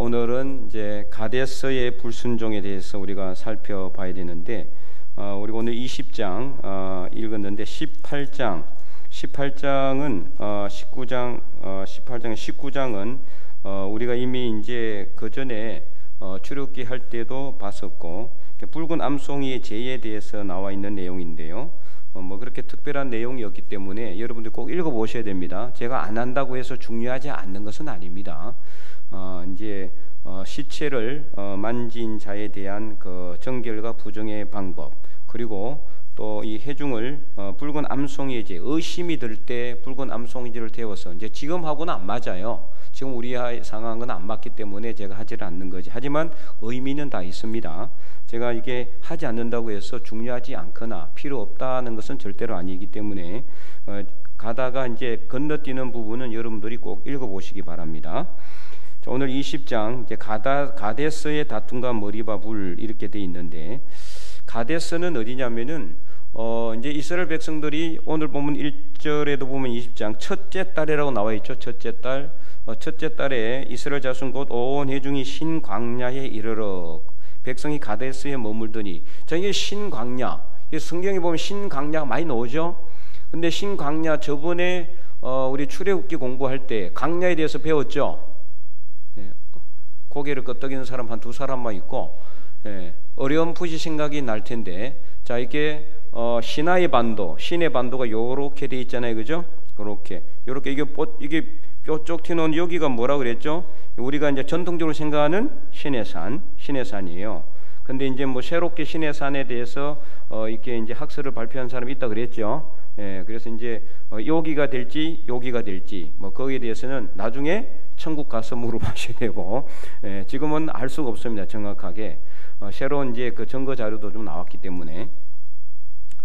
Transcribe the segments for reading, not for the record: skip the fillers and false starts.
오늘은 이제 가데스의 불순종에 대해서 우리가 살펴봐야 되는데, 우리가 오늘 20장 읽었는데 18장은 19장은 우리가 이미 이제 그 전에 출애굽기 할 때도 봤었고, 붉은 암송이의 죄에 대해서 나와 있는 내용인데요. 뭐 그렇게 특별한 내용이었기 때문에 여러분들 꼭 읽어보셔야 됩니다. 제가 안 한다고 해서 중요하지 않는 것은 아닙니다. 이제 시체를 만진 자에 대한 그 정결과 부정의 방법, 그리고 또 이 회중을 붉은 암송이의 죄, 의심이 들 때 붉은 암송이질을 태워서, 이제 지금하고는 안 맞아요. 지금 우리의 상황은 안 맞기 때문에 제가 하지를 않는 거지. 하지만 의미는 다 있습니다. 제가 이게 하지 않는다고 해서 중요하지 않거나 필요 없다는 것은 절대로 아니기 때문에 가다가 이제 건너뛰는 부분은 여러분들이 꼭 읽어보시기 바랍니다. 오늘 20장 이제 가데스의 다툼과 머리바불 이렇게 돼 있는데, 가데스는 어디냐면은 이제 이스라엘 백성들이 오늘 보면 1절에도 보면 20장 첫째 달이라고 나와 있죠. 첫째 달. 첫째 달에 이스라엘 자손 곧 온 회중이 신광야에 이르러 백성이 가데스에 머물더니, 자, 이게 신광야, 성경에 보면 신광야가 많이 나오죠. 근데 신광야, 저번에 우리 출애굽기 공부할 때 광야에 대해서 배웠죠. 고개를 끄덕이는 사람 한 두 사람만 있고, 어렴풋이 생각이 날 텐데, 자, 이게 시나이 반도, 신의 반도가 요렇게 돼 있잖아요, 그죠? 요렇게 이게 뾰족 튀는 여기가 뭐라 그랬죠? 우리가 이제 전통적으로 생각하는 신의 산이에요. 근데 이제 뭐 새롭게 신의 산에 대해서 이렇게 이제 학설을 발표한 사람이 있다 그랬죠. 그래서 이제 여기가 될지 뭐 거기에 대해서는 나중에 천국 가서 물어보셔야 되고, 지금은 알 수가 없습니다, 정확하게. 새로운 이제 그 증거 자료도 좀 나왔기 때문에.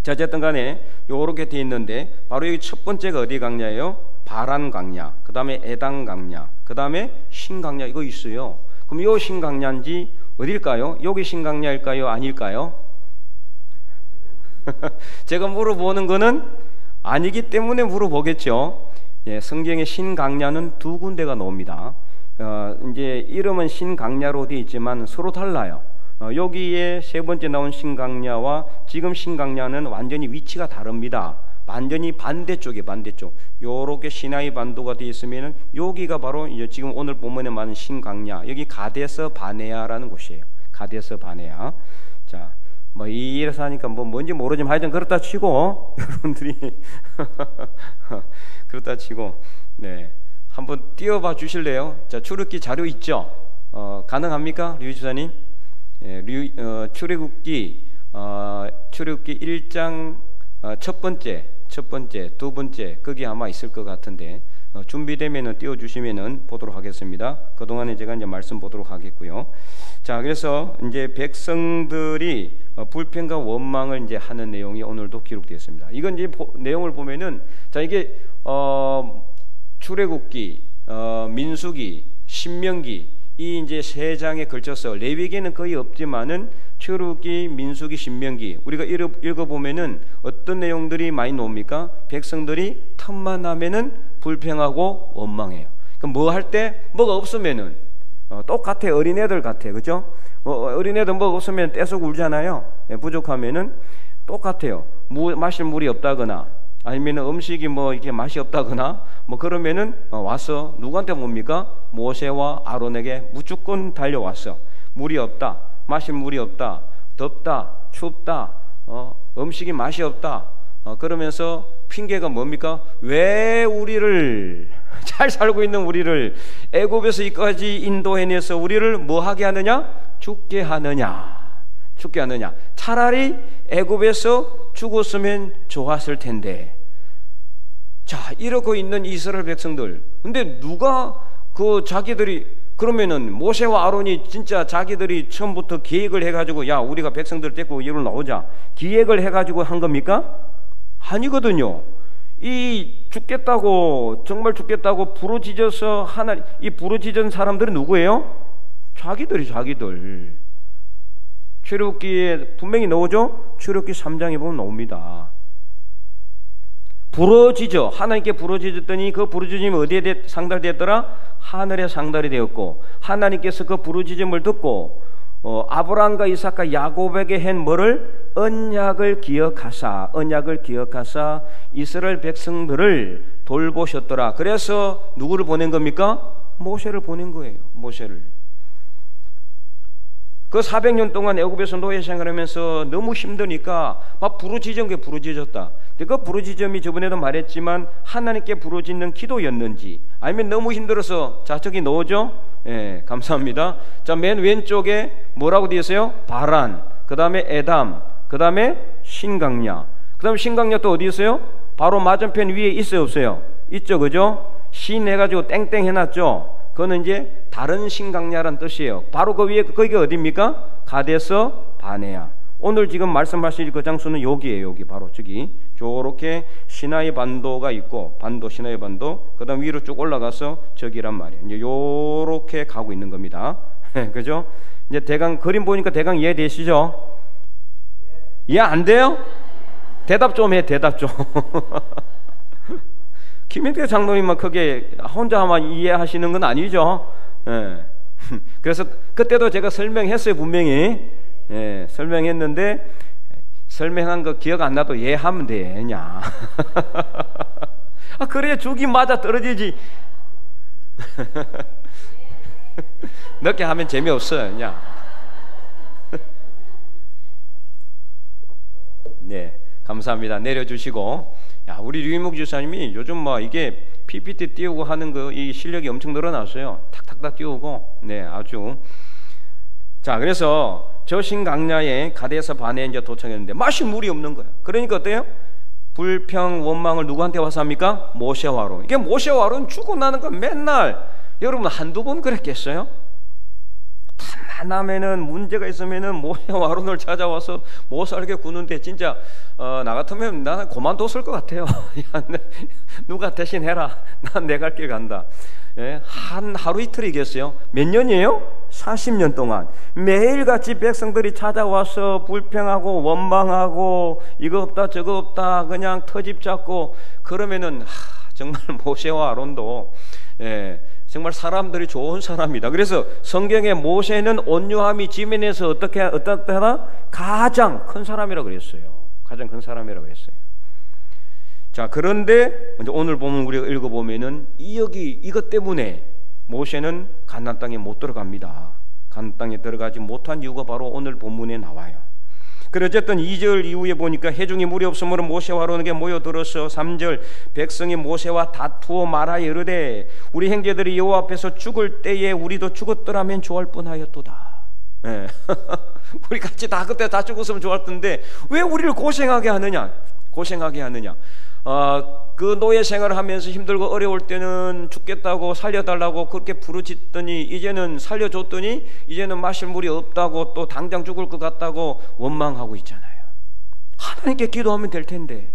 자, 어쨌든 간에 요렇게 돼 있는데, 바로 여기 첫 번째가 어디 강야예요? 바란 강야, 그 다음에 에단 강야, 그 다음에 신강야, 이거 있어요. 그럼 요 신강야인지 어딜까요? 여기 신강야일까요? 아닐까요? 제가 물어보는 거는 아니기 때문에 물어보겠죠. 성경에 신강야는 두 군데가 나옵니다. 이제 이름은 신강야로 되어 있지만 서로 달라요. 여기에 세 번째 나온 신강야와 지금 신강야는 완전히 위치가 다릅니다. 완전히 반대쪽. 요렇게 시나이 반도가 되어 있으면은 여기가 바로 이제 지금 오늘 본문에 많은 신강야, 여기 가데스 바네아라는 곳이에요. 가데스 바네아. 자, 뭐 이래서 하니까 뭐 뭔지 모르지만 하여튼 그렇다 치고 여러분들이 그렇다 치고, 네, 한번 띄워봐 주실래요? 자, 출애굽기 자료 있죠? 가능합니까, 류 지사님? 출애굽기 1장 첫 번째, 두 번째, 거기 아마 있을 것 같은데, 준비되면은 띄워주시면은 보도록 하겠습니다. 그동안에 제가 이제 말씀 보도록 하겠고요. 자, 그래서 이제 백성들이 불평과 원망을 이제 하는 내용이 오늘도 기록되어 있습니다. 이건 이제 내용을 보면은, 자, 이게 출애굽기, 민수기, 신명기, 이 이제 세 장에 걸쳐서 레위기는 거의 없지만은 출애굽기, 민수기, 신명기 우리가 읽어보면은 어떤 내용들이 많이 나옵니까? 백성들이 틈만 나면은 불평하고 원망해요. 그럼 뭐 할 때 뭐가 없으면은 똑같아, 어린애들 같아, 그죠? 어린애들 뭐가 없으면 떼서 울잖아요. 부족하면은 똑같아요. 마실 물이 없다거나, 아니면 음식이 뭐 이렇게 맛이 없다거나, 뭐 그러면은 와서 누구한테 뭡니까? 모세와 아론에게 무조건 달려왔어. 물이 없다, 마실 물이 없다, 덥다, 춥다, 음식이 맛이 없다, 그러면서 핑계가 뭡니까? 왜 우리를, 잘 살고 있는 우리를 애굽에서 이까지 인도해내서 우리를 뭐 하게 하느냐? 죽게 하느냐. 차라리 애굽에서 죽었으면 좋았을 텐데. 자, 이러고 있는 이스라엘 백성들, 근데 누가 자기들이, 그러면은 모세와 아론이 진짜 자기들이 처음부터 계획을 해가지고, 야, 우리가 백성들 데리고 여기로 나오자, 기획을 해가지고 한 겁니까? 아니거든요. 정말 죽겠다고 부르짖어서 이 부르짖은 사람들은 누구예요? 자기들. 출애굽기에 분명히 나오죠? 출애굽기 3장에 보면 나옵니다. 하나님께 부르짖었더니 그 부르짖음이 어디에 상달되었더라? 하늘에 상달이 되었고, 하나님께서 그 부르짖음을 듣고 아브라함과 이삭과 야곱에게 한 뭐를? 언약을 기억하사 이스라엘 백성들을 돌보셨더라. 그래서 누구를 보낸 겁니까? 모세를 보낸 거예요. 모세를. 그 400년 동안 애굽에서 노예 생활하면서 너무 힘드니까 막 부르짖은 게 부르짖었다. 근데 그 부르짖음이 저번에도 말했지만 하나님께 부르짖는 기도였는지, 아니면 너무 힘들어서, 자 저기 넣어줘. 예, 감사합니다. 자, 맨 왼쪽에 뭐라고 되어 있어요? 바란, 그 다음에 에담, 그 다음에 신강야. 그 다음에 신강야 또 어디 있어요? 바로 맞은편 위에 있어요, 없어요? 있죠, 그죠? 신 해가지고 땡땡 해놨죠. 그거는 이제 다른 신강야란 뜻이에요. 바로 그 위에, 거기가 어디입니까? 가데스 바네아. 오늘 지금 말씀하실 그 장소는 여기에요. 여기 바로 저기 저렇게 시나이 반도가 있고, 시나이 반도, 그 다음 위로 쭉 올라가서 저기란 말이에요. 이제 요렇게 가고 있는 겁니다. 그죠? 이제 대강 그림 보니까 대강 이해되시죠? 이해 안 돼요? 대답 좀 해. 대답 좀. 김인태 장로님만 크게 혼자만 이해하시는 건 아니죠. 예. 그래서 그때도 제가 설명했어요. 분명히. 예, 설명했는데 설명한 거 기억 안 나도 이해하면 되냐. 아, 그래야 죽이 맞아 떨어지지. 늦게 하면 재미없어요. 그냥. 네, 감사합니다. 내려주시고. 야, 우리 류인목 지사님이 요즘 뭐 이게 PPT 띄우고 하는 거 이 실력이 엄청 늘어났어요. 탁탁탁 띄우고. 네, 아주. 자, 그래서 저 신강야에 가데스 바네아에 이제 도착했는데 마실 물이 없는 거예요. 그러니까 어때요? 불평 원망을 누구한테 와서 합니까? 모세와로. 이게 모세와로는 죽고 나는 거 맨날, 여러분 한두 번 그랬겠어요? 하나면은 문제가 있으면은 모세와론을 찾아와서 못 살게 구는데, 진짜 나 같으면 나는 그만뒀을 것 같아요. 야, 누가 대신 해라. 난 내 갈 길 간다. 예, 한 하루 이틀이겠어요? 몇 년이에요? 40년 동안 매일같이 백성들이 찾아와서 불평하고 원망하고 이거 없다 저거 없다 그냥 터집 잡고 그러면은 정말 모세와 아론도 정말 사람들이 좋은 사람이다. 그래서 성경에 모세는 온유함이 지면에서 어떻다? 가장 큰 사람이라고 그랬어요. 가장 큰 사람이라고 그랬어요. 자, 그런데 오늘 보면 우리가 읽어보면은 이것 때문에 모세는 가나안 땅에 못 들어갑니다. 가나안 땅에 들어가지 못한 이유가 바로 오늘 본문에 나와요. 그래 어쨌든 2절 이후에 보니까 회중이 무리 없으므로 모세와 아론에게 모여들어서 3절 백성이 모세와 다투어 말하여 이르되 우리 형제들이 여호와 앞에서 죽을 때에 우리도 죽었더라면 좋을 뻔하였도다. 네. 우리 같이 다 그때 다 죽었으면 좋을 텐데 왜 우리를 고생하게 하느냐? 그 노예 생활을 하면서 힘들고 어려울 때는 죽겠다고 살려달라고 그렇게 부르짖더니 이제는 살려줬더니 이제는 마실 물이 없다고 또 당장 죽을 것 같다고 원망하고 있잖아요. 하나님께 기도하면 될 텐데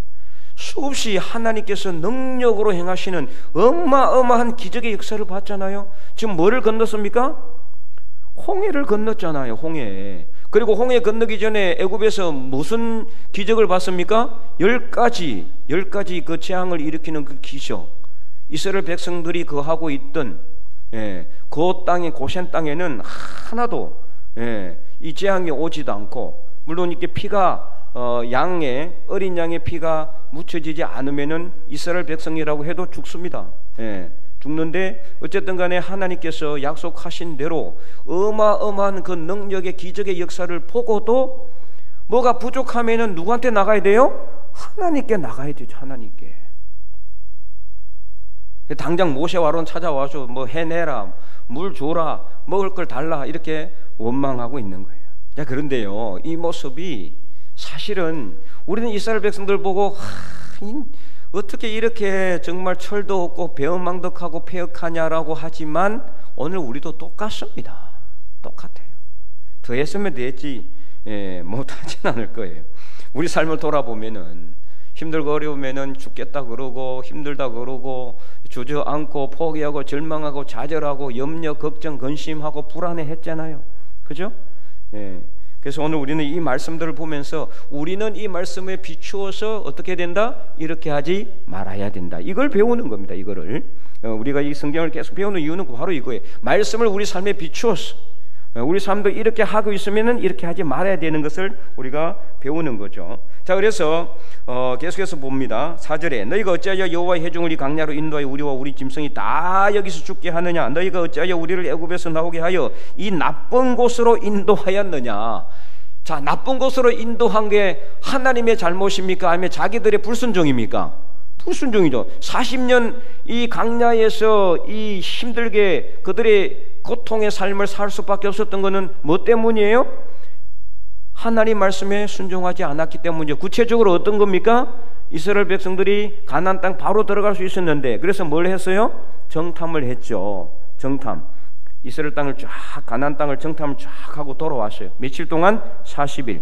수없이 하나님께서 능력으로 행하시는 어마어마한 기적의 역사를 봤잖아요. 지금 뭐를 건넜습니까? 홍해를 건넜잖아요. 홍해. 그리고 홍해 건너기 전에 애굽에서 무슨 기적을 봤습니까? 10가지 그 재앙을 일으키는 그 기적. 이스라엘 백성들이 거하고 있던 그 땅에, 고센 땅에는 하나도 이 재앙이 오지도 않고, 물론 이렇게 피가 어린 양의 피가 묻혀지지 않으면은 이스라엘 백성이라고 해도 죽습니다. 죽는데 어쨌든 간에 하나님께서 약속하신 대로 어마어마한 그 능력의 기적의 역사를 보고도 뭐가 부족하면은 누구한테 나가야 돼요? 하나님께 나가야 되죠. 하나님께. 당장 모세와 아론 찾아와서 뭐 해내라, 물 줘라, 먹을 걸 달라 이렇게 원망하고 있는 거예요. 자, 그런데요, 이 모습이 사실은 우리는 이스라엘 백성들 보고 어떻게 이렇게 정말 철도 없고 배은망덕하고 폐역하냐라고 하지만 오늘 우리도 똑같습니다. 똑같아요. 더 했으면 됐지 못하진 않을 거예요. 우리 삶을 돌아보면은 힘들고 어려우면은 죽겠다 그러고 힘들다 그러고 주저앉고 포기하고 절망하고 좌절하고 염려 걱정 근심하고 불안해했잖아요. 그죠? 그래서 오늘 우리는 이 말씀들을 보면서 우리는 이 말씀에 비추어서 어떻게 된다? 이렇게 하지 말아야 된다. 이걸 배우는 겁니다. 이거를. 우리가 이 성경을 계속 배우는 이유는 바로 이거예요. 말씀을 우리 삶에 비추어서 우리 삶도 이렇게 하고 있으면은 이렇게 하지 말아야 되는 것을 우리가 배우는 거죠. 자, 그래서 계속해서 봅니다. 4절에 너희가 어찌하여 여호와의 회중을 이 강야로 인도하여 우리와 우리 짐승이 다 여기서 죽게 하느냐? 너희가 어찌하여 우리를 애굽에서 나오게 하여 이 나쁜 곳으로 인도하였느냐? 자, 나쁜 곳으로 인도한 게 하나님의 잘못입니까? 아니면 자기들의 불순종입니까? 불순종이죠. 40년 이 강야에서 이 힘들게 그들의 고통의 삶을 살 수밖에 없었던 것은 뭐 때문이에요? 하나님 말씀에 순종하지 않았기 때문이죠. 구체적으로 어떤 겁니까? 이스라엘 백성들이 가나안 땅 바로 들어갈 수 있었는데, 그래서 뭘 했어요? 정탐을 했죠. 정탐. 이스라엘 땅을 쫙, 가나안 땅을 정탐을 쫙 하고 돌아왔어요. 며칠 동안? 40일.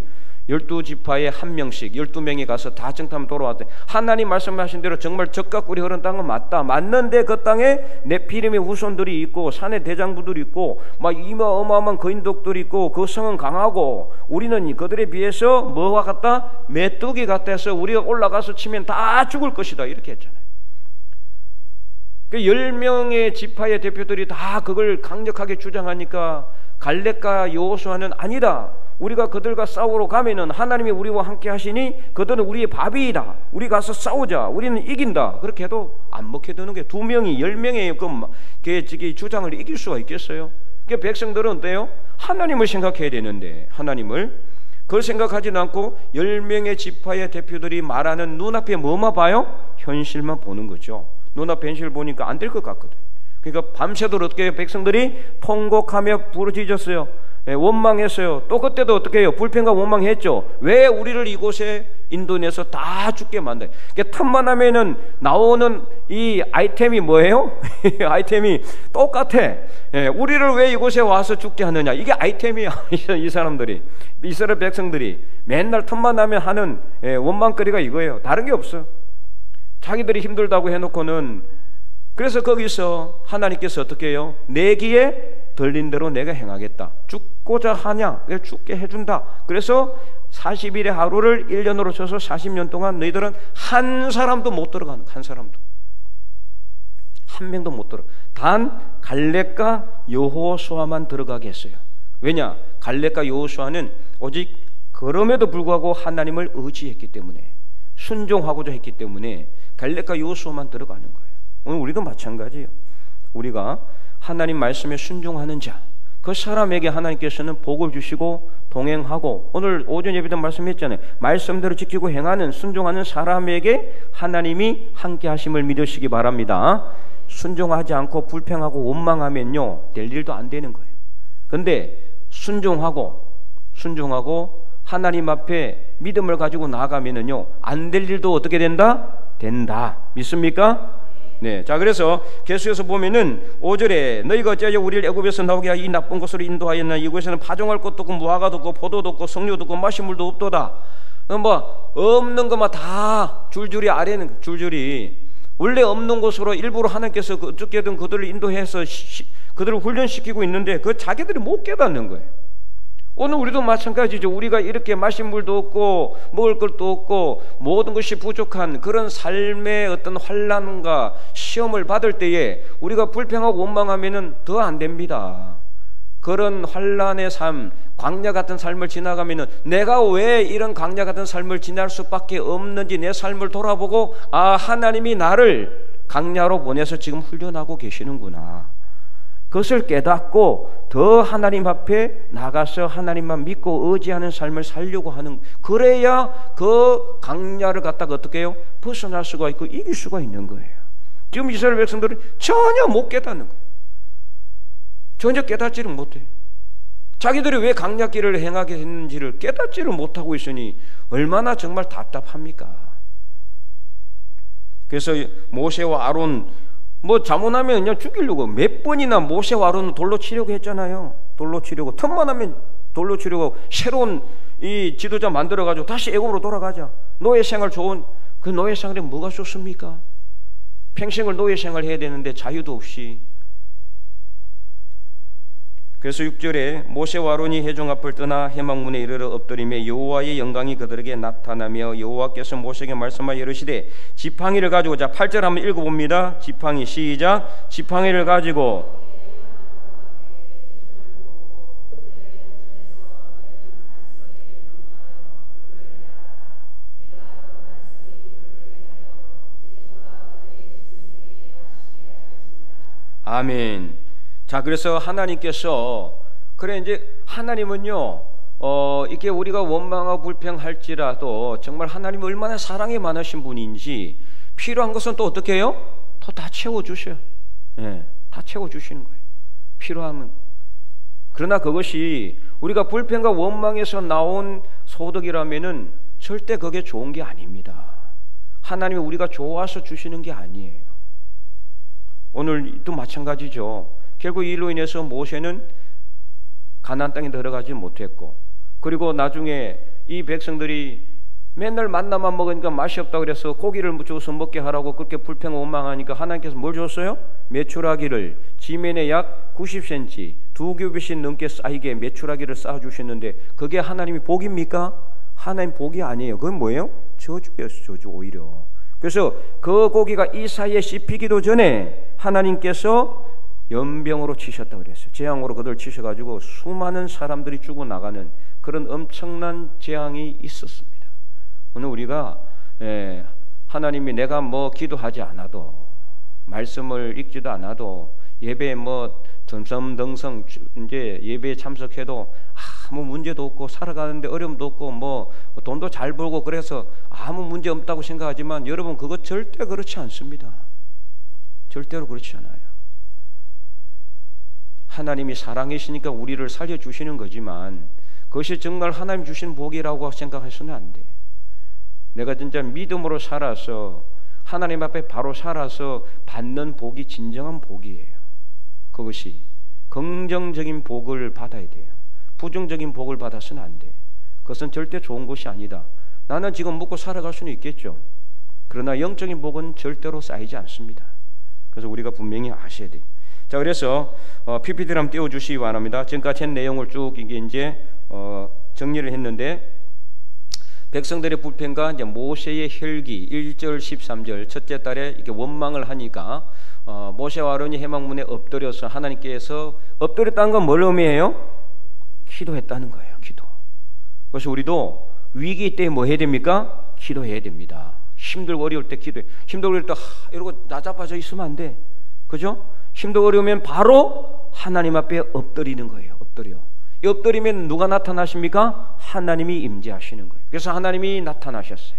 12지파에 한 명씩 12명이 가서 다 정탐 돌아왔대. 하나님 말씀하신 대로 정말 적과 꿀이 흐르는 땅은 맞다. 맞는데 그 땅에 네피림의 후손들이 있고 산의 대장부들이 있고 막 어마어마한 거인족들이 있고 그 성은 강하고 우리는 그들에 비해서 뭐와 같다? 메뚜기 같다 해서 우리가 올라가서 치면 다 죽을 것이다, 이렇게 했잖아요. 그 10명의 지파의 대표들이 다 그걸 강력하게 주장하니까 갈렙과 여호수아는 아니다, 우리가 그들과 싸우러 가면은 하나님이 우리와 함께 하시니 그들은 우리의 밥이다, 우리 가서 싸우자, 우리는 이긴다. 그렇게 해도 안 먹혀드는 게 2명이 10명의 그 주장을 이길 수가 있겠어요? 그 백성들은 어때요? 하나님을 생각해야 되는데 하나님을 그걸 생각하지는 않고 10명의 지파의 대표들이 말하는 눈앞에 뭐만 봐요? 현실만 보는 거죠. 눈앞에 현실을 보니까 안 될 것 같거든. 그러니까 밤새도록 어떻게 해요? 백성들이 통곡하며 부르짖었어요. 원망했어요. 또 그때도 어떻게 해요? 불평과 원망했죠. 왜 우리를 이곳에 인도내서 다 죽게 만들어요? 그러니까 틈만 하면은 나오는 이 아이템이 뭐예요? 아이템이 똑같아. 우리를 왜 이곳에 와서 죽게 하느냐? 이게 아이템이야. 이 사람들이, 이스라엘 백성들이 맨날 틈만 나면 하는 원망거리가 이거예요. 다른 게 없어요. 자기들이 힘들다고 해놓고는. 그래서 거기서 하나님께서 어떻게 해요? 내 귀에 들린 대로 내가 행하겠다. 죽고자 하냐? 내가 죽게 해준다. 그래서 40일의 하루를 1년으로 쳐서 40년 동안 너희들은 한 사람도 못 들어가는, 한 사람도, 한 명도 못 들어. 단 갈렙과 여호수아만 들어가게 했어요. 왜냐? 갈렙과 여호수아는 오직 그럼에도 불구하고 하나님을 의지했기 때문에, 순종하고자 했기 때문에 갈렙과 여호수아만 들어가는 거예요. 오늘 우리도 마찬가지예요. 우리가 하나님 말씀에 순종하는 자, 그 사람에게 하나님께서는 복을 주시고 동행하고, 오늘 오전 예배도 말씀했잖아요. 말씀대로 지키고 행하는, 순종하는 사람에게 하나님이 함께 하심을 믿으시기 바랍니다. 순종하지 않고 불평하고 원망하면요, 될 일도 안 되는 거예요. 근데 순종하고 하나님 앞에 믿음을 가지고 나아가면은요, 안 될 일도 어떻게 된다? 된다. 믿습니까? 네. 자, 그래서 계속해서 보면은 5절에 너희가 어찌하여 우리를 애굽에서 나오게 하여 이 나쁜 곳으로 인도하였나? 이곳에는 파종할 것도 없고 무화과도 없고 포도도 없고 석류도 없고 마시물도 없도다. 뭐 없는 것만 다 줄줄이 아래는 줄줄이, 원래 없는 곳으로 일부러 하나님께서 어떻게든 그들을 인도해서 그들을 훈련시키고 있는데 그 자기들이 못 깨닫는 거예요. 오늘 우리도 마찬가지죠. 우리가 이렇게 마실 물도 없고 먹을 것도 없고 모든 것이 부족한 그런 삶의 어떤 환난과 시험을 받을 때에 우리가 불평하고 원망하면은 더 안 됩니다. 그런 환난의 삶, 광야 같은 삶을 지나가면은 내가 왜 이런 광야 같은 삶을 지날 수밖에 없는지 내 삶을 돌아보고, 아, 하나님이 나를 광야로 보내서 지금 훈련하고 계시는구나, 그것을 깨닫고 더 하나님 앞에 나가서 하나님만 믿고 의지하는 삶을 살려고 하는, 그래야 그 강야를 갖다가 어떻게 해요? 벗어날 수가 있고 이길 수가 있는 거예요. 지금 이스라엘 백성들은 전혀 못 깨닫는 거예요. 전혀 깨닫지를 못해. 자기들이 왜 강야길을 행하게 했는지를 깨닫지를 못하고 있으니 얼마나 정말 답답합니까? 그래서 모세와 아론 뭐 자문하면 그냥 죽이려고 몇 번이나 모세와 아론은 돌로 치려고 했잖아요. 돌로 치려고, 틈만 하면 돌로 치려고 새로운 이 지도자 만들어가지고 다시 애굽으로 돌아가자. 노예 생활 좋은, 그 노예 생활이 뭐가 좋습니까? 평생을 노예 생활 해야 되는데 자유도 없이. 그래서 6절에 모세와 아론이 회중 앞을 떠나 회막문에 이르러 엎드리며 여호와의 영광이 그들에게 나타나며 여호와께서 모세에게 말씀하여 이르시되 지팡이를 가지고, 자 8절 한번 읽어봅니다. 지팡이 시작. 지팡이를 가지고 아멘. 자, 그래서 하나님께서, 그래 이제 하나님은요 이렇게 우리가 원망하고 불평할지라도 정말 하나님이 얼마나 사랑이 많으신 분인지 필요한 것은 또 어떻게 해요? 다 채워주셔요. 예, 다 채워주시는 거예요, 필요하면. 그러나 그것이 우리가 불평과 원망에서 나온 소득이라면은 절대 그게 좋은 게 아닙니다. 하나님이 우리가 좋아서 주시는 게 아니에요. 오늘도 마찬가지죠. 결국 이 일로 인해서 모세는 가나안 땅에 들어가지 못했고, 그리고 나중에 이 백성들이 맨날 만나만 먹으니까 맛이 없다고 그래서 고기를 주어서 먹게 하라고 그렇게 불평 원망하니까 하나님께서 뭘 줬어요? 메추라기를 지면에 약 90cm 2규빗이 넘게 쌓이게 메추라기를 쌓아주셨는데 그게 하나님이 복입니까? 하나님 복이 아니에요. 그건 뭐예요? 저주예요. 저주. 오히려. 그래서 그 고기가 이 사이에 씹히기도 전에 하나님께서 연병으로 치셨다고 그랬어요. 재앙으로 그들 치셔가지고 수많은 사람들이 죽어나가는 그런 엄청난 재앙이 있었습니다. 오늘 우리가 하나님이 내가 뭐 기도하지 않아도, 말씀을 읽지도 않아도, 예배에 뭐 덤성덤성 이제 예배에 참석해도 아무 문제도 없고, 살아가는데 어려움도 없고, 뭐 돈도 잘 벌고 그래서 아무 문제 없다고 생각하지만 여러분, 그거 절대 그렇지 않습니다. 절대로 그렇지 않아요. 하나님이 사랑이시니까 우리를 살려주시는 거지만 그것이 정말 하나님 주신 복이라고 생각해서는 안 돼. 내가 진짜 믿음으로 살아서 하나님 앞에 바로 살아서 받는 복이 진정한 복이에요. 그것이 긍정적인 복을 받아야 돼요. 부정적인 복을 받아서는 안 돼. 그것은 절대 좋은 것이 아니다. 나는 지금 먹고 살아갈 수는 있겠죠. 그러나 영적인 복은 절대로 쌓이지 않습니다. 그래서 우리가 분명히 아셔야 돼요. 자, 그래서 PPT를 한번 띄워주시기 바랍니다. 지금까지 한 내용을 쭉 이제 정리를 했는데, 백성들의 불평과 이제 모세의 혈기 1절 13절 첫째 달에 이렇게 원망을 하니까 모세와 아론이 회막문에 엎드려서 하나님께서, 엎드렸다는 건 뭘 의미해요? 기도했다는 거예요. 기도. 그래서 우리도 위기 때 뭐 해야 됩니까? 기도해야 됩니다. 힘들고 어려울 때 기도해. 힘들고 어려울 때 이러고 나자빠져 있으면 안 돼. 그죠? 힘들고 어려우면 바로 하나님 앞에 엎드리는 거예요. 엎드려. 이 엎드리면 누가 나타나십니까? 하나님이 임재하시는 거예요. 그래서 하나님이 나타나셨어요.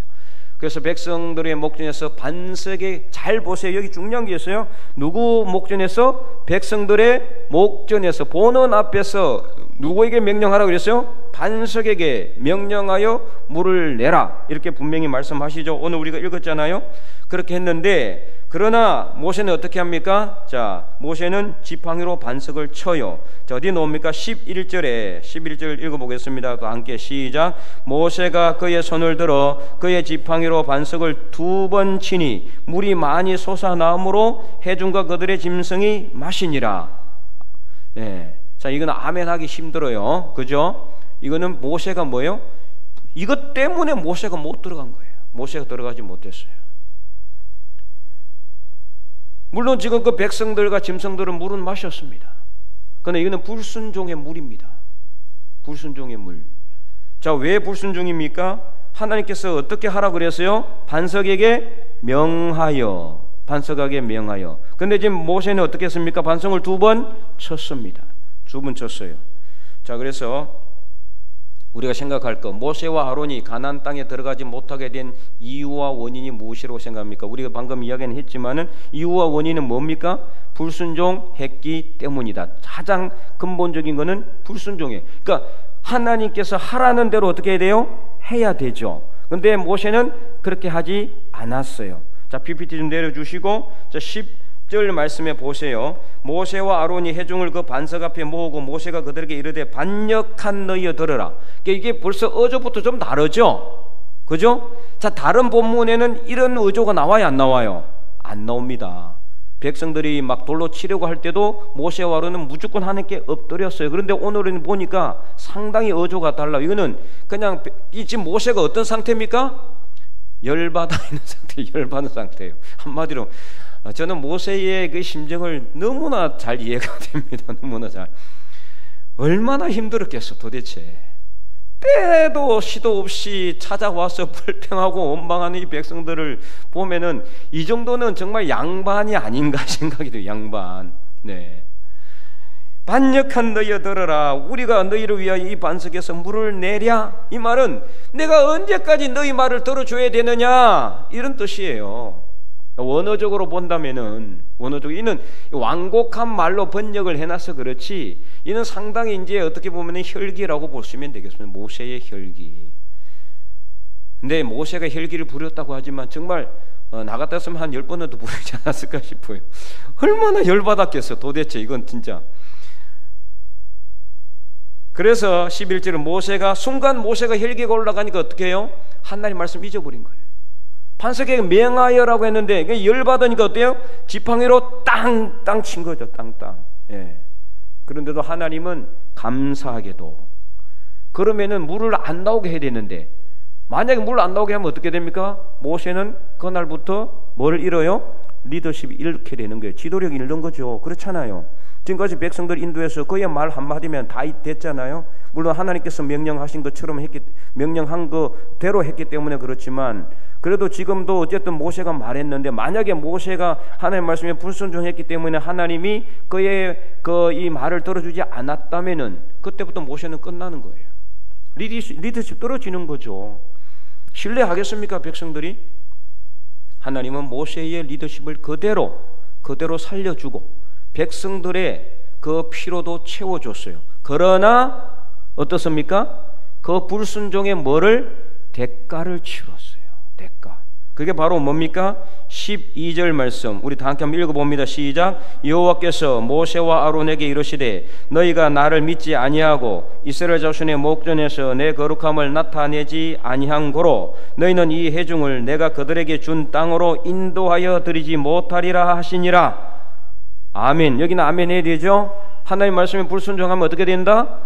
그래서 백성들의 목전에서 반석에, 잘 보세요. 여기 중요한 게 있어요. 누구 목전에서? 백성들의 목전에서, 보는 앞에서 누구에게 명령하라고 그랬어요? 반석에게 명령하여 물을 내라, 이렇게 분명히 말씀하시죠. 오늘 우리가 읽었잖아요. 그렇게 했는데, 그러나 모세는 어떻게 합니까? 자, 모세는 지팡이로 반석을 쳐요. 자, 어디 나옵니까? 11절 읽어보겠습니다. 또 함께 시작. 모세가 그의 손을 들어 그의 지팡이로 반석을 2번 치니 물이 많이 솟아나므로 회중과 그들의 짐승이 마시니라. 네. 자, 이거는 아멘하기 힘들어요. 그죠? 이거는 모세가 뭐예요? 이것 때문에 모세가 못 들어간 거예요. 모세가 들어가지 못했어요. 물론 지금 그 백성들과 짐승들은 물은 마셨습니다. 그런데 이거는 불순종의 물입니다. 불순종의 물. 자, 왜 불순종입니까? 하나님께서 어떻게 하라고 그랬어요? 반석에게 명하여. 반석에게 명하여. 근데 지금 모세는 어떻게 했습니까? 반석을 2번 쳤습니다. 2번 쳤어요. 자, 그래서 우리가 생각할 거, 모세와 아론이 가나안 땅에 들어가지 못하게 된 이유와 원인이 무엇이라고 생각합니까? 우리가 방금 이야기는 했지만은 이유와 원인은 뭡니까? 불순종했기 때문이다. 가장 근본적인 거는 불순종이에요. 그러니까 하나님께서 하라는 대로 어떻게 해야 돼요? 해야 되죠. 근데 모세는 그렇게 하지 않았어요. 자, PPT 좀 내려주시고, 자, 10절 말씀에 보세요. 모세와 아론이 회중을 그 반석 앞에 모으고 모세가 그들에게 이르되 반역한 너희여 들으라. 이게 벌써 어조부터 좀 다르죠? 그죠? 자, 다른 본문에는 이런 어조가 나와요, 안 나와요? 안 나옵니다. 백성들이 막 돌로 치려고 할 때도 모세와 아론은 무조건 하나님께 엎드렸어요. 그런데 오늘은 보니까 상당히 어조가 달라. 이거는 그냥 지금 모세가 어떤 상태입니까? 열받아 있는 상태, 열받은 상태예요. 한마디로 저는 모세의 그 심정을 너무나 잘 이해가 됩니다. 너무나 잘. 얼마나 힘들었겠어 도대체. 때도 시도 없이 찾아와서 불평하고 원망하는 이 백성들을 보면은 이 정도는 정말 양반이 아닌가 생각이 돼요. 양반. 네. 반역한 너희여 들어라. 우리가 너희를 위하여 이 반석에서 물을 내랴. 이 말은 내가 언제까지 너희 말을 들어줘야 되느냐, 이런 뜻이에요. 원어적으로 본다면은, 원어적으로 이는 완곡한 말로 번역을 해놔서 그렇지, 이는 상당히 이제 어떻게 보면 혈기라고 보시면 되겠습니다. 모세의 혈기. 근데 모세가 혈기를 부렸다고 하지만 정말 나 같았으면 한 10번은 더 부르지 않았을까 싶어요. 얼마나 열받았겠어 도대체. 이건 진짜. 그래서 11절은 모세가 순간 모세가 혈기가 올라가니까 어떻게 해요? 하나님 말씀 잊어버린 거예요. 반석에 맹하여라고 했는데 열받으니까 어때요? 지팡이로 땅땅 친 거죠. 땅땅. 예. 그런데도 하나님은 감사하게도, 그러면은 물을 안 나오게 해야 되는데, 만약에 물 안 나오게 하면 어떻게 됩니까? 모세는 그날부터 뭐를 잃어요? 리더십이 잃게 되는 거예요. 지도력이 잃는 거죠. 그렇잖아요. 지금까지 백성들 인도해서 그의 말 한마디면 다 됐잖아요. 물론 하나님께서 명령하신 것처럼 명령한 거대로 했기 때문에 그렇지만, 그래도 지금도 어쨌든 모세가 말했는데, 만약에 모세가 하나님 말씀에 불순종했기 때문에 하나님이 그의 이 말을 들어주지 않았다면은 그때부터 모세는 끝나는 거예요. 리더십 떨어지는 거죠. 신뢰하겠습니까 백성들이? 하나님은 모세의 리더십을 그대로 살려주고 백성들의 그 피로도 채워줬어요. 그러나 어떻습니까? 그 불순종의 뭐를? 대가를 치렀어요. 대가. 그게 바로 뭡니까? 12절 말씀 우리 다 함께 한번 읽어봅니다. 시작. 여호와께서 모세와 아론에게 이르시되 너희가 나를 믿지 아니하고 이스라엘 자손의 목전에서 내 거룩함을 나타내지 아니한 고로 너희는 이 회중을 내가 그들에게 준 땅으로 인도하여 드리지 못하리라 하시니라. 아멘. 여기는 아멘 해야 되죠. 하나님 말씀에 불순종하면 어떻게 된다?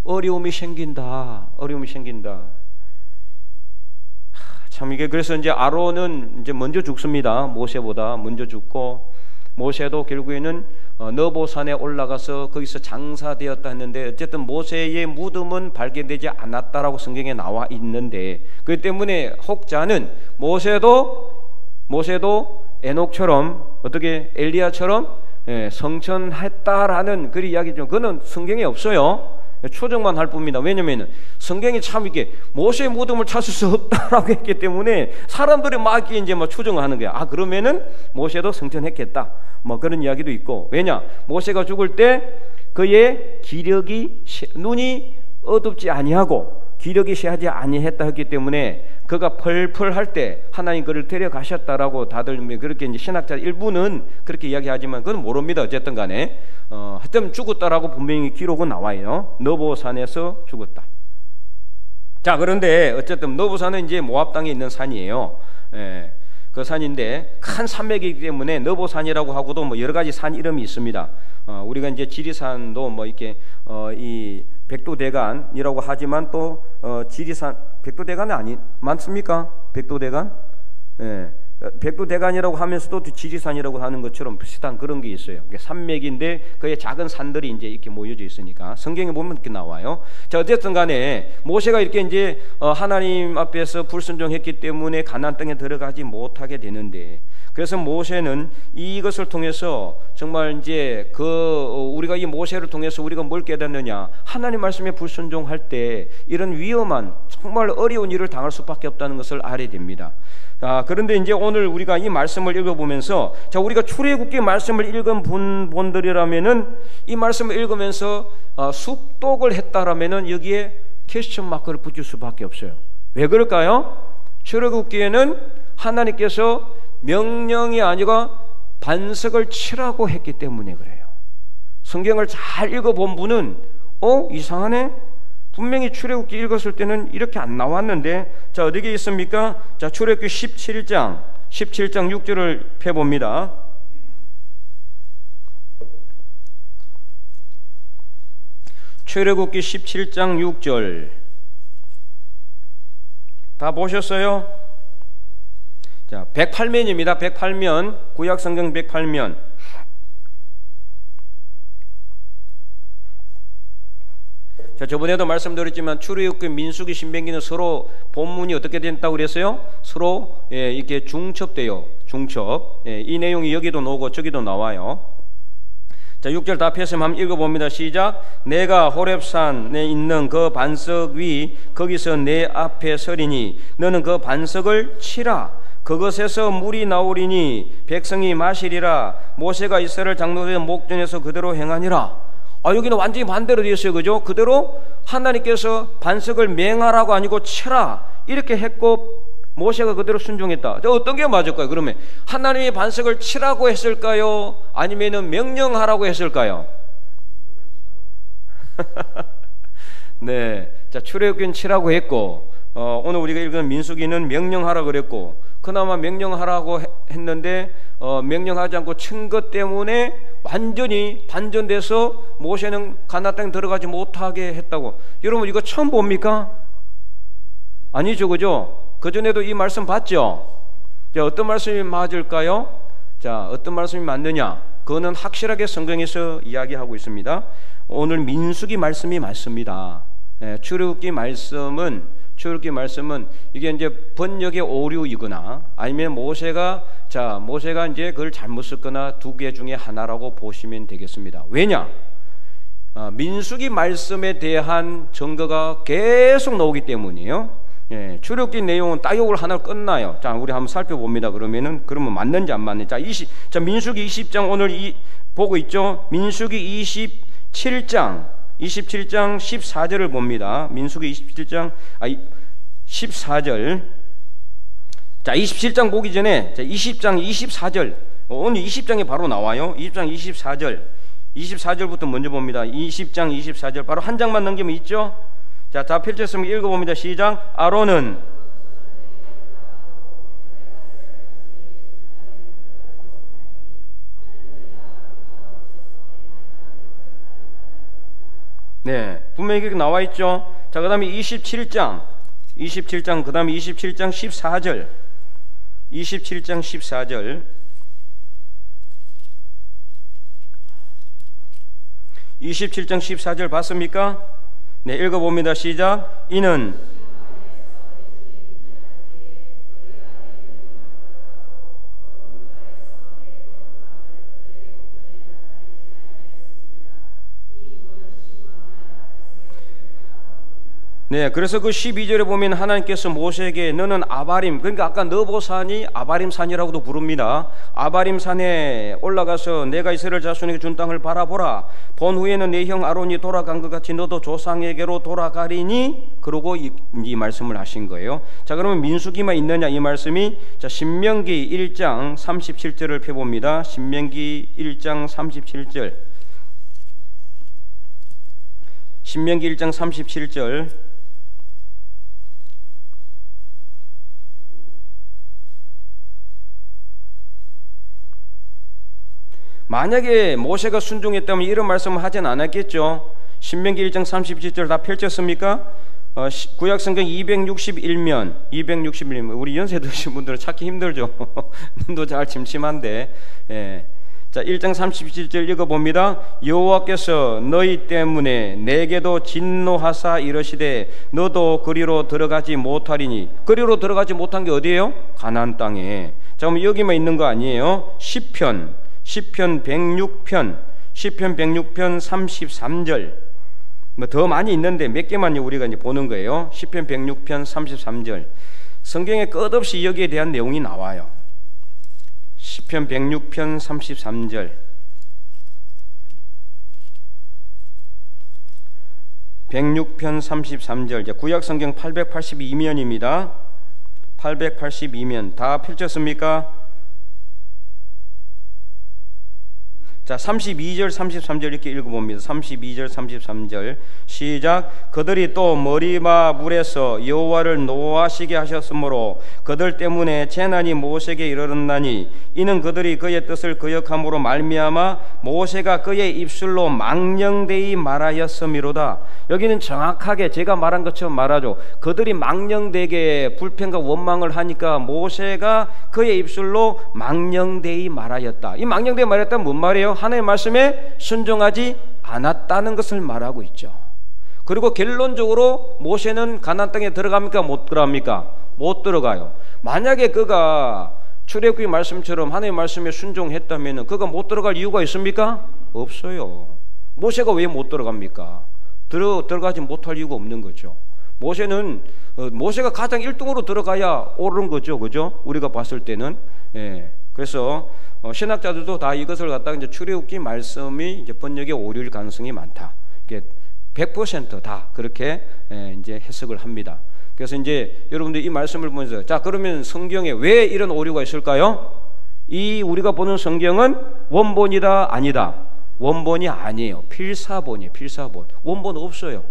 어려움이 생긴다. 어려움이 생긴다. 참 이게 그래서 이제 아론은 이제 먼저 죽습니다. 모세보다 먼저 죽고, 모세도 결국에는 너보산에 올라가서 거기서 장사되었다 했는데 어쨌든 모세의 무덤은 발견되지 않았다라고 성경에 나와 있는데, 그렇기 때문에 혹자는 모세도 에녹처럼 어떻게 엘리야처럼 성천했다라는 그 이야기죠. 그거는 성경에 없어요. 추정만 할 뿐입니다. 왜냐면 성경이 참 이게 모세의 무덤을 찾을 수 없다라고 했기 때문에 사람들이 막 이제 뭐 추정을 하는 거야. 아, 그러면은 모세도 성천했겠다. 뭐 그런 이야기도 있고. 왜냐? 모세가 죽을 때 그의 기력이 눈이 어둡지 아니하고 기력이 쇠하지 아니했다 했기 때문에 그가 펄펄 할 때 하나님 그를 데려가셨다라고 다들 그렇게 이제 신학자 일부는 그렇게 이야기하지만 그건 모릅니다. 어쨌든 간에 하여튼 죽었다라고 분명히 기록은 나와요. 너보산에서 죽었다. 자, 그런데 어쨌든 너보산은 이제 모압 땅에 있는 산이에요. 예, 그 산인데 큰 산맥이기 때문에 너보산이라고 하고도 뭐 여러 가지 산 이름이 있습니다. 우리가 이제 지리산도 뭐 이렇게 이 백두대간이라고 하지만 또 지리산 백두대간은 아니 맞습니까? 백두대간? 예. 백두대간이라고 하면서도 지리산이라고 하는 것처럼 비슷한 그런 게 있어요. 산맥인데 그의 작은 산들이 이제 이렇게 모여져 있으니까 성경에 보면 이렇게 나와요. 자, 어쨌든 간에 모세가 이렇게 이제 하나님 앞에서 불순종했기 때문에 가나안 땅에 들어가지 못하게 되는데, 그래서 모세는 이것을 통해서 정말 이제 우리가 이 모세를 통해서 우리가 뭘 깨닫느냐? 하나님 말씀에 불순종할 때 이런 위험한 정말 어려운 일을 당할 수밖에 없다는 것을 알아야 됩니다. 그런데 이제 오늘 우리가 이 말씀을 읽어보면서, 자, 우리가 출애굽기 말씀을 읽은 분들이라면은 이 말씀을 읽으면서 숙독을 했다라면은 여기에 퀘스천 마크를 붙일 수밖에 없어요. 왜 그럴까요? 출애굽기에는 하나님께서 명령이 아니고 반석을 치라고 했기 때문에 그래요. 성경을 잘 읽어본 분은 이상하네? 분명히 출애굽기 읽었을 때는 이렇게 안 나왔는데, 자, 어디에 있습니까? 자, 출애굽기 17장 6절을 펴봅니다. 출애굽기 17장 6절 다 보셨어요? 자, 108면입니다. 108면, 구약성경 108면. 자, 저번에도 말씀드렸지만 출애굽기, 민수기, 신명기는 서로 본문이 어떻게 된다고 그랬어요? 서로 이렇게 중첩돼요. 중첩. 이 내용이 여기도 나오고 저기도 나와요. 자, 6절 다 펴서 한번 읽어봅니다. 시작. 내가 호렙산에 있는 그 반석 위 거기서 내 앞에 서리니 너는 그 반석을 치라. 그것에서 물이 나오리니 백성이 마시리라. 모세가 이스라엘 장로들의 목전에서 그대로 행하니라. 여기는 완전히 반대로 되어 있어요. 그죠? 그대로 하나님께서 반석을 맹하라고 아니고 치라 이렇게 했고 모세가 그대로 순종했다. 어떤 게 맞을까요? 그러면 하나님이 반석을 치라고 했을까요? 아니면은 명령하라고 했을까요? 네, 자, 출애굽기는 치라고 했고 오늘 우리가 읽은 민수기는 명령하라고 그랬고, 그나마 명령하라고 했는데 명령하지 않고 친 것 때문에 완전히 반전돼서 모세는 가나안 땅에 들어가지 못하게 했다고. 여러분 이거 처음 봅니까? 아니죠, 그죠? 그전에도 이 말씀 봤죠? 자, 어떤 말씀이 맞을까요? 자, 어떤 말씀이 맞느냐? 그거는 확실하게 성경에서 이야기하고 있습니다. 오늘 민수기 말씀이 맞습니다. 출애굽기 말씀은 이게 이제 번역의 오류이거나 아니면 모세가 이제 그걸 잘못 썼거나 두 개 중에 하나라고 보시면 되겠습니다. 왜냐? 민수기 말씀에 대한 증거가 계속 나오기 때문이에요. 출애굽기 내용은 따역을 하나 끝나요. 자, 우리 한번 살펴봅니다. 그러면 맞는지 안 맞는지. 자, 민수기 20장 오늘 보고 있죠? 민수기 27장 14절을 봅니다. 민수기 27장 14절. 자, 27장 보기 전에 20장 24절. 오늘 20장이 바로 나와요. 20장 24절. 24절부터 먼저 봅니다. 20장 24절 바로 한 장만 넘기면 있죠? 자, 다 펼쳤으면 읽어봅니다. 시작. 아론은 분명히 이렇게 나와 있죠. 자, 그 다음에 27장 그 다음에 27장 14절 27장 14절 27장 14절 봤습니까? 네, 읽어봅니다. 시작. 이는 네, 그래서 그 12절에 보면 하나님께서 모세에게 너는 아바림, 그러니까 아까 느보산이 아바림산이라고도 부릅니다. 아바림산에 올라가서 내가 이스라엘 자손에게 준 땅을 바라보라. 본 후에는 내 형 아론이 돌아간 것 같이 너도 조상에게로 돌아가리니. 그러고 이 말씀을 하신 거예요. 자, 그러면 민수기만 있느냐 이 말씀이. 자, 신명기 1장 37절을 펴봅니다. 신명기 1장 37절. 신명기 1장 37절. 만약에 모세가 순종했다면 이런 말씀을 하진 않았겠죠. 신명기 1장 37절 다 펼쳤습니까? 구약성경 261면 우리 연세 드신 분들은 찾기 힘들죠. 눈도 잘 침침한데. 자, 1장 37절 읽어봅니다. 여호와께서 너희 때문에 내게도 진노하사 이르시되 너도 그리로 들어가지 못하리니. 그리로 들어가지 못한 게 어디예요? 가나안 땅에. 자, 그럼 여기만 있는 거 아니에요? 시편 106편 33절. 뭐 더 많이 있는데 몇 개만 우리가 이제 보는 거예요. 시편 106편 33절. 성경에 끝없이 여기에 대한 내용이 나와요. 시편 106편 33절. 106편 33절. 구약 성경 882면입니다. 882면 다 펼쳤습니까? 자, 32절 33절 이렇게 읽어봅니다. 32절 33절 시작. 그들이 또 머리마 물에서 여호와를 노하시게 하셨으므로 그들 때문에 재난이 모세에게 이르렀나니 이는 그들이 그의 뜻을 거역함으로 말미암아 모세가 그의 입술로 망령되이 말하였음이로다. 여기는 정확하게 제가 말한 것처럼 말하죠. 그들이 망령되게 불평과 원망을 하니까 모세가 그의 입술로 망령되이 말하였다. 이 망령되이 말했다는 뭔 말이에요? 하나님의 말씀에 순종하지 않았다는 것을 말하고 있죠. 그리고 결론적으로 모세는 가나안 땅에 들어갑니까? 못 들어갑니까? 못 들어가요. 만약에 그가 출애굽기 말씀처럼 하나님의 말씀에 순종했다면 그가 못 들어갈 이유가 있습니까? 없어요. 모세가 왜 못 들어갑니까? 들어가지 못할 이유가 없는 거죠. 모세가 가장 1등으로 들어가야 옳은 거죠, 그죠? 우리가 봤을 때는. 예. 그래서 신학자들도 다 이것을 갖다가 이제 출애굽기 말씀이 이제 번역에 오류일 가능성이 많다. 이게 100% 다 그렇게 이제 해석을 합니다. 그래서 이제 여러분들 이 말씀을 보면서 자, 그러면 성경에 왜 이런 오류가 있을까요? 이 우리가 보는 성경은 원본이다, 아니다? 원본이 아니에요. 필사본이에요. 필사본. 원본 없어요.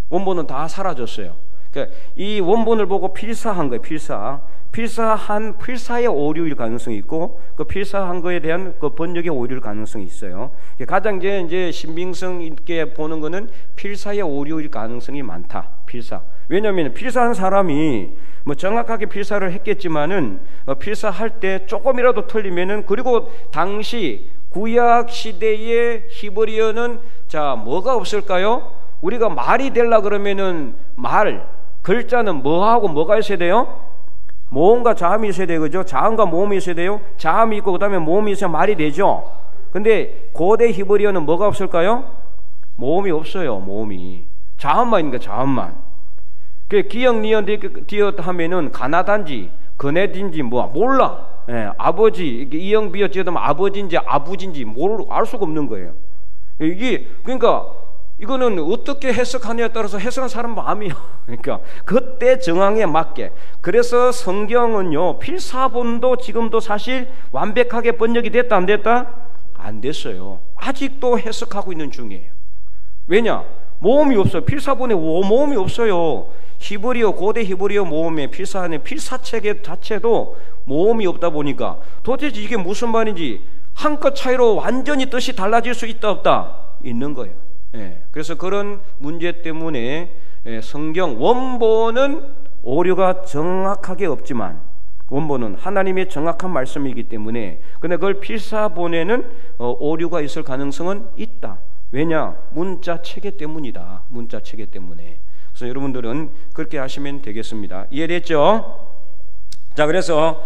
원본은 다 사라졌어요. 그러니까 이 원본을 보고 필사한 거예요. 필사의 오류일 가능성이 있고 그 필사한 거에 대한 그 번역의 오류일 가능성이 있어요. 가장 이제 신빙성 있게 보는 거는 필사의 오류일 가능성이 많다. 필사. 왜냐하면 필사한 사람이 뭐 정확하게 필사를 했겠지만은 필사할 때 조금이라도 틀리면은 그리고 당시 구약 시대의 히브리어는 자 뭐가 없을까요? 우리가 말이 되려 그러면은 글자는 뭐하고 뭐가 있어야 돼요? 모음과 자음이 있어야 돼요. 그죠? 자음과 모음이 있어야 돼요. 자음이 있고 그 다음에 모음이 있어야 말이 되죠. 근데 고대 히브리어는 뭐가 없을까요? 모음이 없어요. 모음이. 자음만 있는 거야. 자음만. 그 기역, 니은, 디귿 하면은 가나단지 그네딘지 뭐 몰라. 예, 아버지 이형 비어 지어도 아버지인지 아부진지 알 수가 없는 거예요. 이게 그러니까 이거는 어떻게 해석하느냐에 따라서 해석한 사람 마음이요. 그러니까 그때 정황에 맞게. 그래서 성경은요 필사본도 지금도 사실 완벽하게 번역이 됐다 안 됐다? 안 됐어요. 아직도 해석하고 있는 중이에요. 왜냐? 모음이 없어요. 필사본에 모음이 없어요. 히브리어 고대 히브리어 모음에 필사하는 필사체 자체도 모음이 없다 보니까 도대체 이게 무슨 말인지 한 끗 차이로 완전히 뜻이 달라질 수 있다 없다? 있는 거예요. 예, 그래서 그런 문제 때문에 성경 원본은 오류가 정확하게 없지만 원본은 하나님의 정확한 말씀이기 때문에 근데 그걸 필사본에는 오류가 있을 가능성은 있다. 왜냐? 문자 체계 때문이다. 문자 체계 때문에. 그래서 여러분들은 그렇게 하시면 되겠습니다. 이해됐죠? 자, 그래서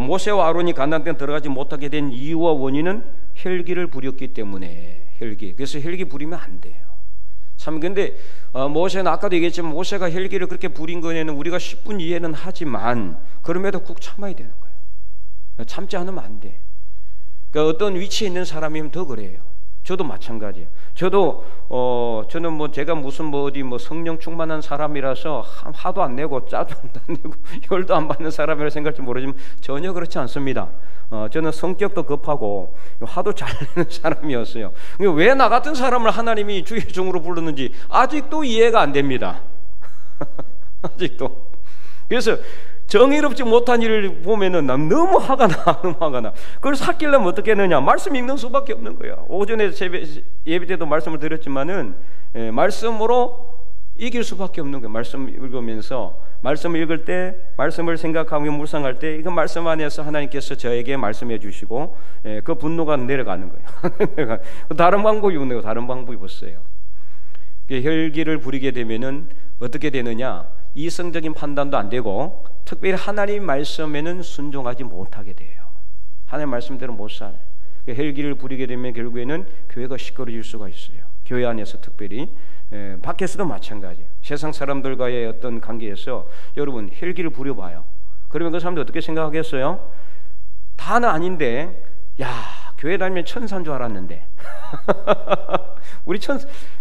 모세와 아론이 가나안 땅에 들어가지 못하게 된 이유와 원인은 혈기를 부렸기 때문에 혈기. 그래서 혈기 부리면 안 돼요. 참 근데 모세는 아까도 얘기했지만 모세가 혈기를 그렇게 부린 거에는 우리가 10분 이해는 하지만 그럼에도 꾹 참아야 되는 거예요. 참지 않으면 안 돼. 그러니까 어떤 위치에 있는 사람이면 더 그래요. 저도 마찬가지예요. 저는 뭐 제가 무슨 어디 성령 충만한 사람이라서 화도 안 내고 짜증도 안 내고 열도 안 받는 사람이라 생각할지 모르지만 전혀 그렇지 않습니다. 저는 성격도 급하고 화도 잘 내는 사람이었어요. 왜 나 같은 사람을 하나님이 주의 종으로 부르는지 아직도 이해가 안 됩니다. 아직도. 그래서 정의롭지 못한 일을 보면은 난 너무 화가 나. 그걸 삭히려면 어떻게 했느냐? 말씀 읽는 수밖에 없는 거야. 오전에 예배 때도 말씀을 드렸지만은 말씀으로 이길 수밖에 없는 거예요. 말씀 읽으면서 말씀을 읽을 때 말씀을 생각하며 묵상할 때 이거 말씀 안에서 하나님께서 저에게 말씀해 주시고 그 분노가 내려가는 거예요. 다른 방법이 없는 거예요. 다른 방법이 없어요. 혈기를 부리게 되면은 어떻게 되느냐? 이성적인 판단도 안 되고 특별히 하나님 말씀에는 순종하지 못하게 돼요. 하나님 말씀대로 못 살아요. 혈기를 부리게 되면 결국에는 교회가 시끄러질 수가 있어요. 교회 안에서 특별히 밖에서도 마찬가지예요. 세상 사람들과의 어떤 관계에서 여러분 혈기를 부려봐요. 그러면 그 사람들 어떻게 생각하겠어요? 다는 아닌데 야 교회 다니면 천사인 줄 알았는데 우리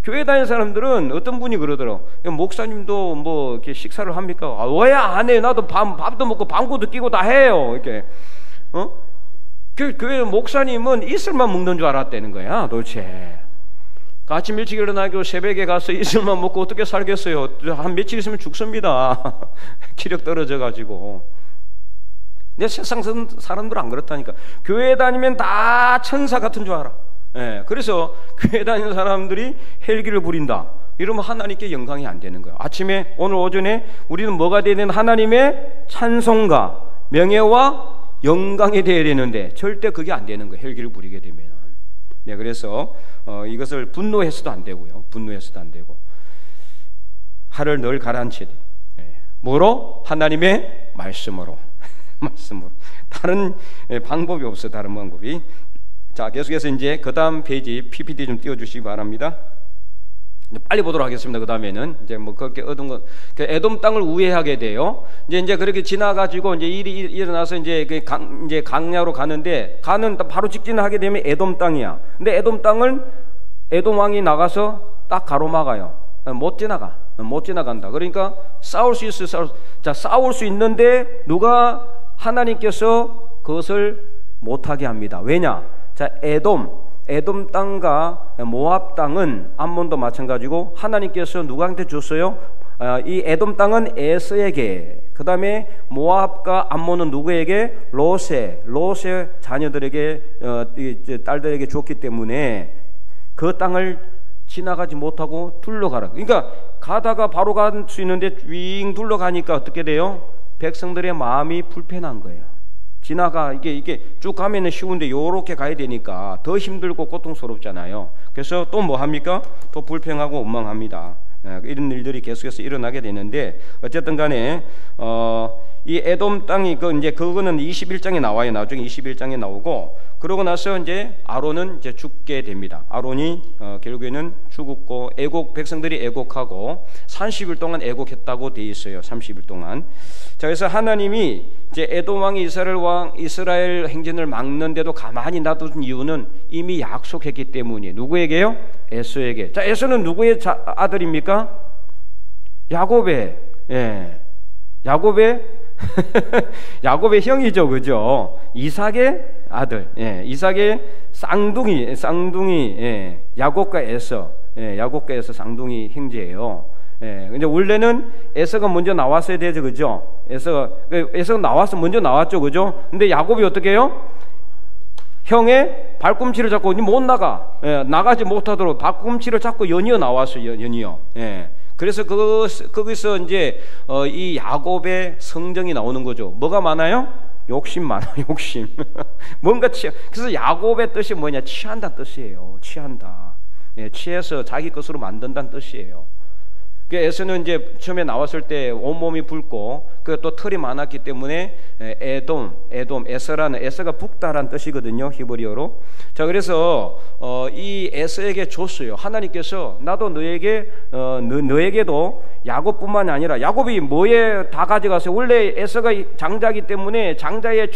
교회 다니는 사람들은 어떤 분이 그러더라고. 목사님도 뭐 이렇게 식사를 합니까? 왜 안 해요? 나도 밥도 먹고 방구도 끼고 다 해요. 이렇게 그 교회 목사님은 이슬만 먹는 줄 알았다는 거야 도대체. 아침 일찍 일어나고 새벽에 가서 이슬만 먹고 어떻게 살겠어요? 한 며칠 있으면 죽습니다. 기력 떨어져 가지고. 내 세상 사람들은 안 그렇다니까. 교회 다니면 다 천사 같은 줄 알아. 예, 그래서 교회 다니는 사람들이 헬기를 부린다. 이러면 하나님께 영광이 안 되는 거예요. 아침에 오늘 오전에 우리는 뭐가 되야 되는? 하나님의 찬송가, 명예와 영광이 되어야 되는데 절대 그게 안 되는 거예요. 헬기를 부리게 되면. 네, 그래서 이것을 분노해서도 안 되고요. 분노해서도 안 되고 하를 늘 가라앉혀야 돼요. 네. 뭐로? 하나님의 말씀으로. 말씀으로. 다른 방법이 없어요. 다른 방법이. 자, 계속해서 이제 그 다음 페이지 PPT 좀 띄워주시기 바랍니다. 빨리 보도록 하겠습니다. 그 다음에는 이제 뭐 그렇게 얻은 거, 에돔 땅을 우회하게 돼요. 이제 그렇게 지나가지고 이제 일이 일어나서 이제 이제 강야로 가는데 가는 바로 직진하게 되면 에돔 땅이야. 근데 에돔 땅을 에돔 왕이 나가서 딱 가로막아요. 못 지나간다. 그러니까 싸울 수 있어요. 싸울 수 있는데 누가 하나님께서 그것을 못하게 합니다. 왜냐? 자, 에돔 땅과 모압 땅은 암몬도 마찬가지고 하나님께서 누구한테 줬어요? 이 에돔 땅은 에서에게, 그 다음에 모압과 암몬은 누구에게? 롯의 자녀들에게, 딸들에게 줬기 때문에 그 땅을 지나가지 못하고 둘러가라. 그러니까 가다가 바로 갈 수 있는데 윙 둘러가니까 어떻게 돼요? 백성들의 마음이 불편한 거예요. 이게 쭉 가면은 쉬운데 요렇게 가야 되니까 더 힘들고 고통스럽잖아요. 그래서 또 뭐 합니까? 또 불평하고 원망합니다. 이런 일들이 계속해서 일어나게 되는데 어쨌든 간에 이 에돔 땅이 그거는 21장에 나와요. 나중에 21장에 나오고 그러고 나서 이제 아론은 이제 죽게 됩니다. 아론이 결국에는 죽었고 백성들이 애곡하고 30일 동안 애곡했다고 돼 있어요. 30일 동안. 자, 그래서 하나님이 이제 에돔 왕이 이스라엘 행진을 막는데도 가만히 놔둔 이유는 이미 약속했기 때문이에요. 누구에게요? 에서에게. 자, 에서는 누구의 아들입니까? 야곱의. 예. 야곱의 형이죠, 그죠? 이삭의 아들. 예. 이삭의 쌍둥이. 예. 야곱과 에서. 예. 야곱과 에서 쌍둥이 형제예요. 예, 근데 원래는 에서가 먼저 나왔어야 되죠, 그죠? 에서가 먼저 나왔죠, 그죠? 근데 야곱이 어떻게 해요? 형의 발꿈치를 잡고 못 나가, 예, 나가지 못하도록 발꿈치를 잡고 연이어 나왔어요, 연이어. 예. 그래서 거기서 이제 이 야곱의 성정이 나오는 거죠. 뭐가 많아요? 욕심 많아, 욕심. 그래서 야곱의 뜻이 뭐냐? 취한다는 뜻이에요. 취한다. 예, 취해서 자기 것으로 만든다는 뜻이에요. 에서는 이제 처음에 나왔을 때 온몸이 붉고 또 털이 많았기 때문에 에서가 북다란 뜻이거든요, 히브리어로. 자, 그래서 이 에서에게 줬어요. 하나님께서 나도 너에게도 야곱뿐만이 아니라, 야곱이 뭐에 다 가져갔어요? 원래 에서가 장자이기 때문에 장자의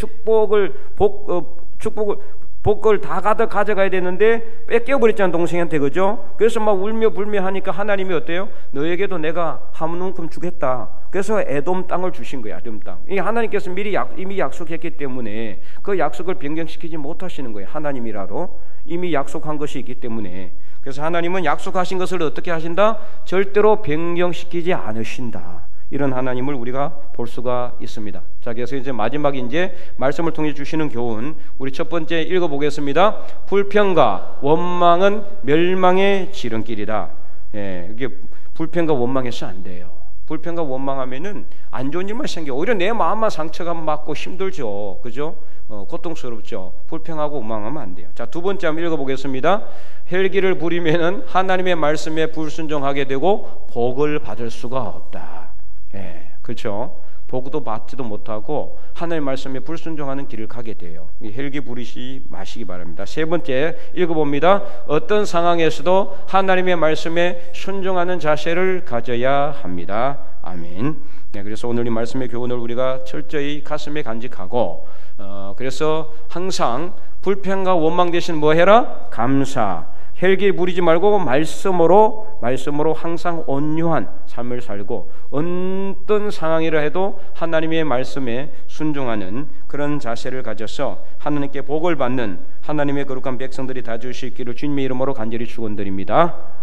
복을 다 가져가야 되는데 뺏겨버렸잖아, 동생한테. 그죠? 그래서 막 울며 불며 하니까 하나님이 어때요? 너에게도 내가 한 움큼 주겠다. 그래서 에돔 땅을 주신 거야. 에돔 땅. 이 하나님께서 이미 약속했기 때문에 그 약속을 변경시키지 못하시는 거예요. 하나님이라도 이미 약속한 것이 있기 때문에. 그래서 하나님은 약속하신 것을 어떻게 하신다? 절대로 변경시키지 않으신다. 이런 하나님을 우리가 볼 수가 있습니다. 자, 그래서 이제 마지막 이제 말씀을 통해 주시는 교훈, 우리 첫 번째 읽어보겠습니다. 불평과 원망은 멸망의 지름길이다. 예, 이게 불평과 원망해서 안 돼요. 불평과 원망하면은 안 좋은 일만 생겨. 오히려 내 마음만 상처가 받고 힘들죠, 그죠? 고통스럽죠. 불평하고 원망하면 안 돼요. 자, 두 번째 한번 읽어보겠습니다. 헬기를 부리면은 하나님의 말씀에 불순종하게 되고 복을 받을 수가 없다. 예, 그렇죠. 복도 받지도 못하고 하나님의 말씀에 불순종하는 길을 가게 돼요. 헬기 부리시 마시기 바랍니다. 세 번째 읽어봅니다. 어떤 상황에서도 하나님의 말씀에 순종하는 자세를 가져야 합니다. 아멘. 네, 그래서 오늘 이 말씀의 교훈을 우리가 철저히 가슴에 간직하고 그래서 항상 불평과 원망 대신 뭐 해라? 감사. 헬기 부리지 말고 말씀으로 항상 온유한 삶을 살고 어떤 상황이라 해도 하나님의 말씀에 순종하는 그런 자세를 가져서 하나님께 복을 받는 하나님의 거룩한 백성들이 다 될 수 있기를 주님의 이름으로 간절히 축원드립니다.